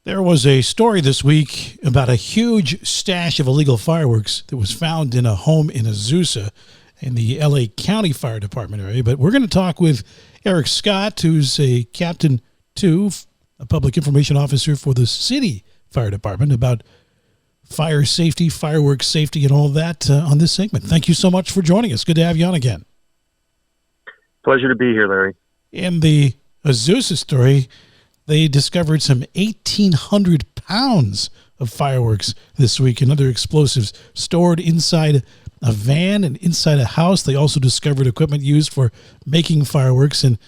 There was a story this week about a huge stash of illegal fireworks that was found in a home in Azusa in the LA County Fire Department area. But we're going to talk with Erik Scott, who's a Captain 2, a public information officer for the City Fire Department, about fire safety, fireworks safety, and all that on this segment. Thank you so much for joining us. Good to have you on again. Pleasure to be here, Larry. In the Azusa story, they discovered some 1,800 pounds of fireworks this week and other explosives stored inside a van and inside a house. They also discovered equipment used for making fireworks. And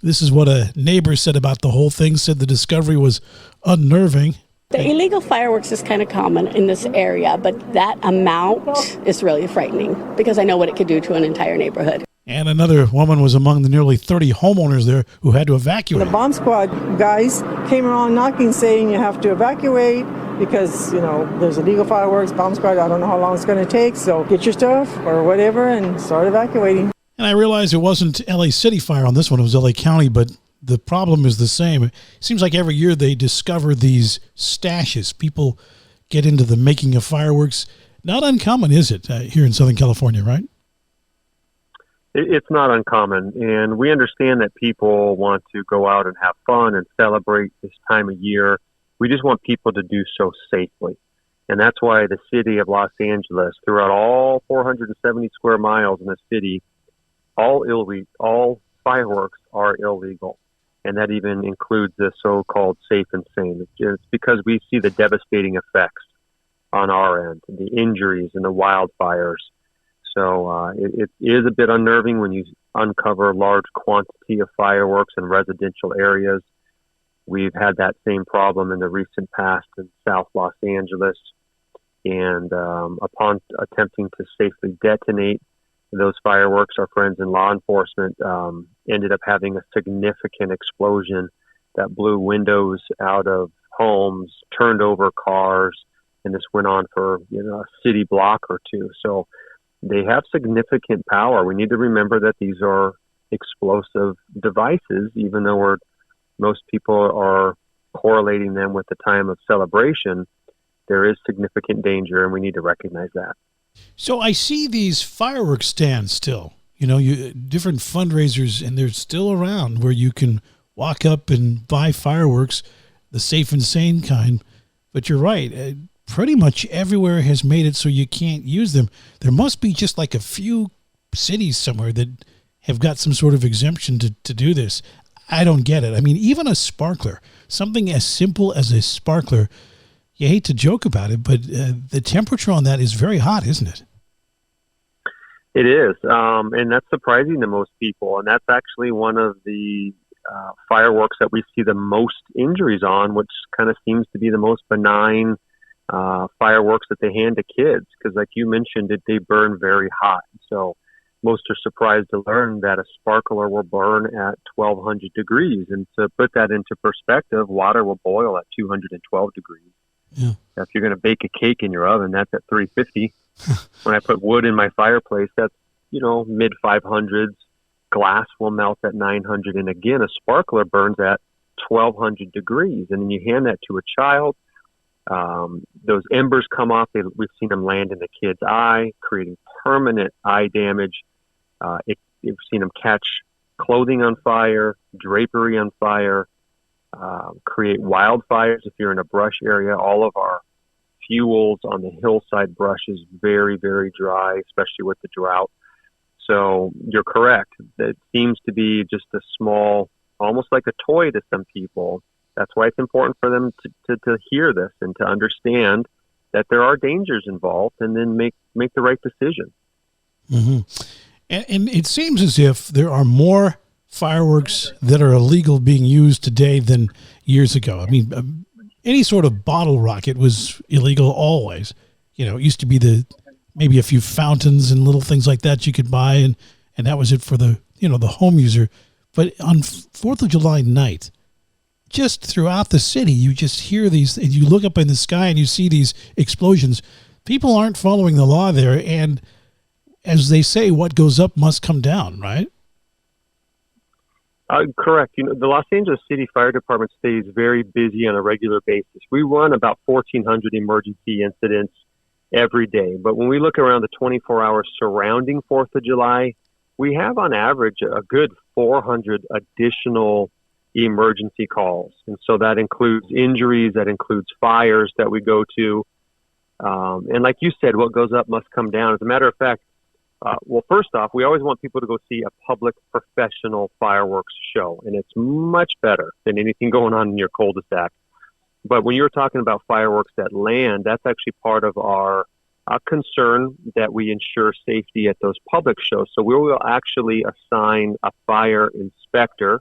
this is what a neighbor said about the whole thing, said the discovery was unnerving. The illegal fireworks is kind of common in this area, but that amount is really frightening because I know what it could do to an entire neighborhood. And another woman was among the nearly 30 homeowners there who had to evacuate. The bomb squad guys came around knocking, saying you have to evacuate because, there's illegal fireworks, bomb squad, I don't know how long it's going to take, so get your stuff or whatever and start evacuating. And I realized it wasn't LA City Fire on this one, it was LA County, but the problem is the same. It seems like every year they discover these stashes. People get into the making of fireworks. Not uncommon, is it, here in Southern California, right? It's not uncommon, and we understand that people want to go out and have fun and celebrate this time of year. We just want people to do so safely, and that's why the city of Los Angeles, throughout all 470 square miles in the city, all fireworks are illegal, and that even includes the so-called safe and sane. It's because we see the devastating effects on our end, the injuries and the wildfires. So it is a bit unnerving when you uncover a large quantity of fireworks in residential areas. We've had that same problem in the recent past in South Los Angeles. And upon attempting to safely detonate those fireworks, our friends in law enforcement ended up having a significant explosion that blew windows out of homes, turned over cars, and this went on for a city block or two. So they have significant power. We need to remember that these are explosive devices, even though most people are correlating them with the time of celebration. There is significant danger, and we need to recognize that. So I see these fireworks stands still, different fundraisers, and they're still around where you can walk up and buy fireworks, the safe and sane kind. But you're right. Pretty much everywhere has made it so you can't use them. There must be just like a few cities somewhere that have got some sort of exemption to do this. I don't get it. I mean, even a sparkler, something as simple as a sparkler, you hate to joke about it, but the temperature on that is very hot, isn't it? It is, and that's surprising to most people. And that's actually one of the fireworks that we see the most injuries on, which kind of seems to be the most benign fireworks that they hand to kids, because like you mentioned, they burn very hot. So most are surprised to learn that a sparkler will burn at 1,200 degrees. And to put that into perspective, water will boil at 212 degrees. Yeah. Now, if you're going to bake a cake in your oven, that's at 350. When I put wood in my fireplace, that's, mid 500s. Glass will melt at 900. And again, a sparkler burns at 1,200 degrees. And then you hand that to a child. Those embers come off. We've seen them land in the kid's eye, creating permanent eye damage. We've seen them catch clothing on fire, drapery on fire, create wildfires. If you're in a brush area, all of our fuels on the hillside brush is very, very dry, especially with the drought. So you're correct. It seems to be just a small, almost like a toy to some people. That's why it's important for them to hear this and to understand that there are dangers involved, and then make the right decision. Mm-hmm. And it seems as if there are more fireworks that are illegal being used today than years ago. I mean, any sort of bottle rocket was illegal always. It used to be maybe a few fountains and little things like that you could buy, and that was it for the home user. But on 4th of July night, just throughout the city, you just hear these, and you look up in the sky and you see these explosions. People aren't following the law there, and as they say, what goes up must come down, right? Correct. The Los Angeles City Fire Department stays very busy on a regular basis. We run about 1,400 emergency incidents every day. But when we look around the 24 hours surrounding 4th of July, we have on average a good 400 additional emergency calls. And so that includes injuries, that includes fires that we go to. And like you said, what goes up must come down. As a matter of fact, first off, we always want people to go see a public professional fireworks show, and it's much better than anything going on in your cul-de-sac. But when you're talking about fireworks that land, that's actually part of our concern that we ensure safety at those public shows. So we will actually assign a fire inspector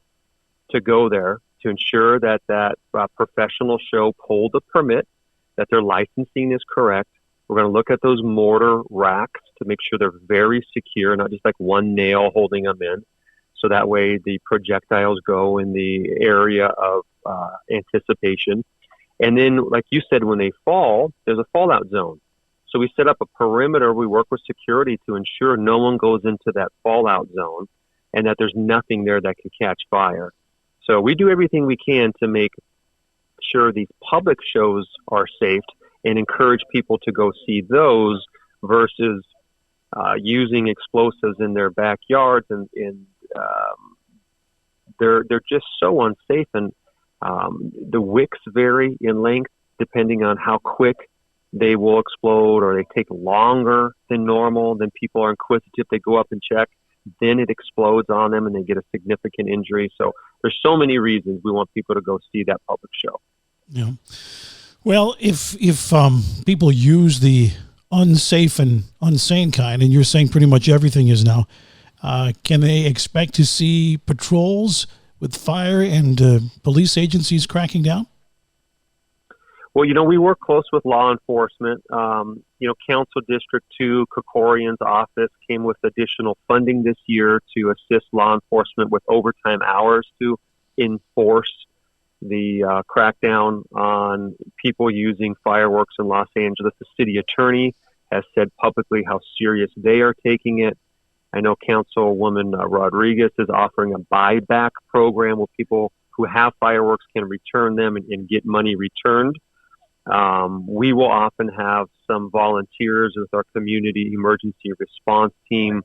to go there to ensure that professional show pulled a permit, that their licensing is correct. We're going to look at those mortar racks to make sure they're very secure, not just like one nail holding them in. So that way the projectiles go in the area of anticipation. And then, like you said, when they fall, there's a fallout zone. So we set up a perimeter. We work with security to ensure no one goes into that fallout zone and that there's nothing there that can catch fire. So we do everything we can to make sure these public shows are safe and encourage people to go see those versus using explosives in their backyards, and they're just so unsafe. And the wicks vary in length depending on how quick they will explode, or they take longer than normal. Then people are inquisitive. They go up and check. Then it explodes on them and they get a significant injury. So there's so many reasons we want people to go see that public show. Yeah. Well, if people use the unsafe and insane kind, and you're saying pretty much everything is now, can they expect to see patrols with fire and police agencies cracking down? Well, we work close with law enforcement. Council District 2, Kokorian's office came with additional funding this year to assist law enforcement with overtime hours to enforce the crackdown on people using fireworks in Los Angeles. The city attorney has said publicly how serious they are taking it. I know Councilwoman Rodriguez is offering a buyback program where people who have fireworks can return them and get money returned. We will often have some volunteers with our community emergency response team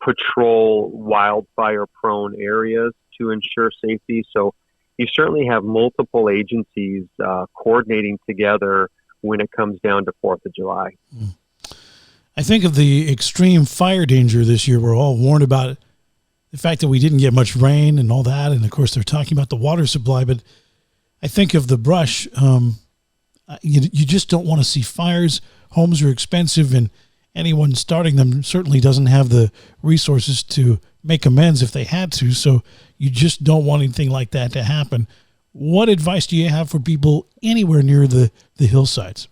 patrol wildfire-prone areas to ensure safety. So you certainly have multiple agencies coordinating together when it comes down to 4th of July. I think of the extreme fire danger this year. We're all warned about it. The fact that we didn't get much rain and all that, and of course they're talking about the water supply, but I think of the brush. You just don't want to see fires. Homes are expensive, and anyone starting them certainly doesn't have the resources to make amends if they had to. So you just don't want anything like that to happen. What advice do you have for people anywhere near the hillsides?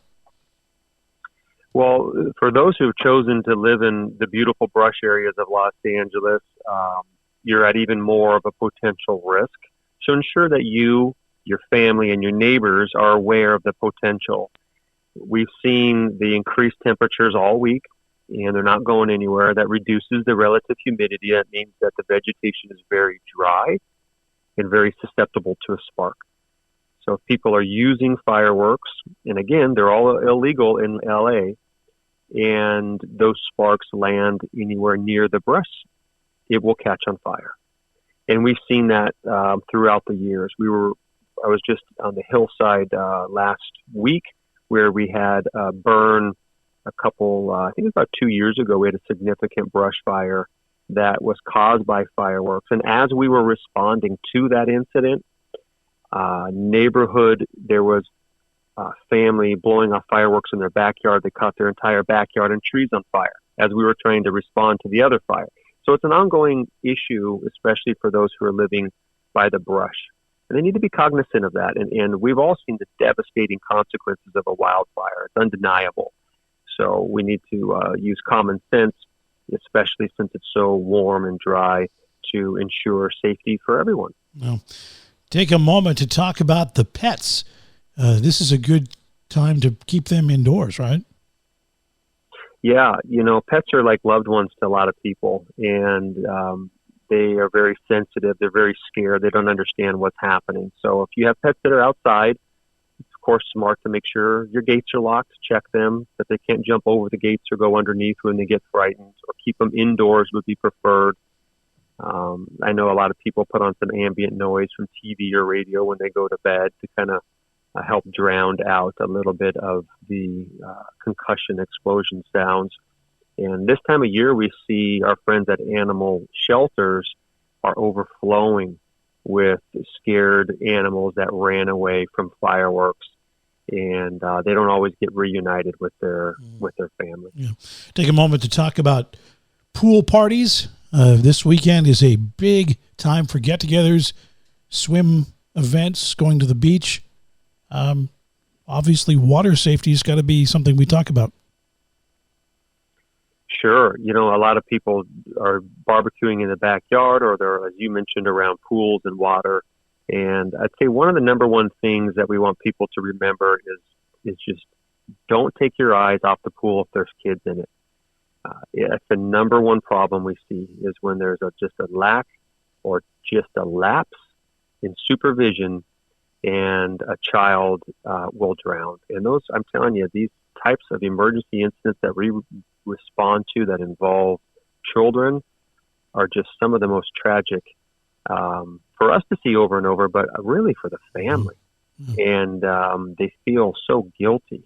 Well, for those who have chosen to live in the beautiful brush areas of Los Angeles, you're at even more of a potential risk. So ensure that you, your family, and your neighbors are aware of the potential. We've seen the increased temperatures all week, and they're not going anywhere. That reduces the relative humidity. That means that the vegetation is very dry and very susceptible to a spark. So if people are using fireworks, and again, they're all illegal in LA, and those sparks land anywhere near the brush, it will catch on fire. And we've seen that throughout the years. I was just on the hillside last week where we had burn a couple, I think it was about 2 years ago, we had a significant brush fire that was caused by fireworks. And as we were responding to that incident, neighborhood, there was a family blowing off fireworks in their backyard. They caught their entire backyard and trees on fire as we were trying to respond to the other fire. So it's an ongoing issue, especially for those who are living by the brush. And they need to be cognizant of that. And we've all seen the devastating consequences of a wildfire. It's undeniable. So we need to use common sense, especially since it's so warm and dry, to ensure safety for everyone. Well, take a moment to talk about the pets. This is a good time to keep them indoors, right? Yeah, pets are like loved ones to a lot of people. And they are very sensitive. They're very scared. They don't understand what's happening. So if you have pets that are outside, it's of course smart to make sure your gates are locked, check them, that they can't jump over the gates or go underneath when they get frightened, or keep them indoors would be preferred. I know a lot of people put on some ambient noise from TV or radio when they go to bed to kind of help drown out a little bit of the concussion explosion sounds. And this time of year, we see our friends at animal shelters are overflowing with scared animals that ran away from fireworks, and they don't always get reunited with their family. Yeah. Take a moment to talk about pool parties. This weekend is a big time for get-togethers, swim events, going to the beach. Obviously, water safety has got to be something we talk about. Sure. You know, a lot of people are barbecuing in the backyard, or they're, as you mentioned, around pools and water. And I'd say one of the number one things that we want people to remember is just don't take your eyes off the pool if there's kids in it. That's the number one problem we see, is when there's just a lack or just a lapse in supervision, and a child will drown. And those, I'm telling you, these types of emergency incidents that we respond to that involve children are just some of the most tragic for us to see over and over, but really for the family. Mm-hmm. And they feel so guilty,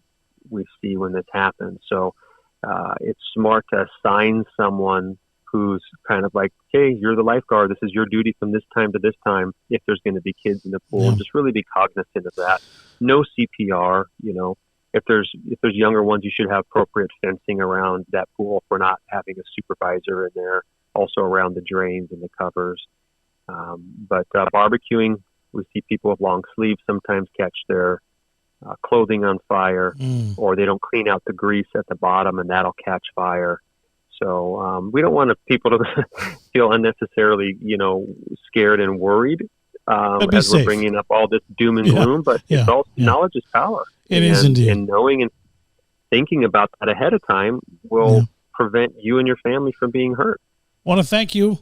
we see, when this happens. So it's smart to assign someone who's kind of like, hey, you're the lifeguard. This is your duty from this time to this time if there's going to be kids in the pool. And just really be cognizant of that. No CPR, you know. If there's younger ones, you should have appropriate fencing around that pool if we're not having a supervisor in there, also around the drains and the covers. But barbecuing, we see people with long sleeves sometimes catch their clothing on fire, or they don't clean out the grease at the bottom, and that'll catch fire. So we don't want people to feel unnecessarily, you know, scared and worried as we're bringing up all this doom and gloom. But it's also, knowledge is power. It is indeed. And knowing and thinking about that ahead of time will prevent you and your family from being hurt. I want to thank you,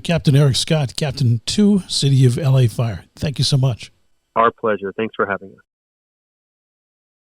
Captain Erik Scott, Captain 2, City of LA Fire. Thank you so much. Our pleasure. Thanks for having us.